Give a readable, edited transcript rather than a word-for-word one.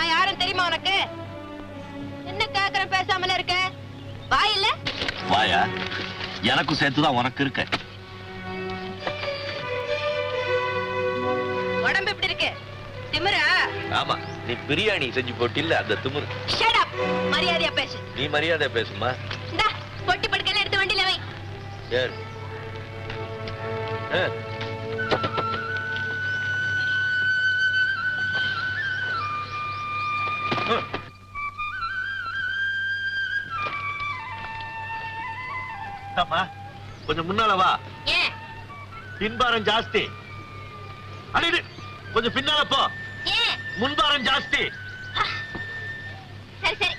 நான் யாரும் தெரியுமா உனக்கு? என்ன கேக்குறேன் பேசாமல இருக்க? வாய் இல்ல? வாயா? எனக்கும் சேர்த்துதான் உனக்கு இருக்க. உடம்பு எப்படி இருக்கு? திமிரா? ஆமா, நீ பிரியாணி செஞ்சு போட்டில்ல அந்த திமிரு. Shut up. மரியாதையா பேசு. நீ மரியாதை பேசுமா? இந்தா பொட்டி படுக்கையில எடுத்து வண்டியில வை. சரி. கொஞ்சம் முன்னால வா. ஏன்? பின்பாரம் ஜாஸ்தி. அடிடு. கொஞ்சம் பின்னால போ. ஏன்? முன்பாரம் ஜாஸ்தி. சரி சரி.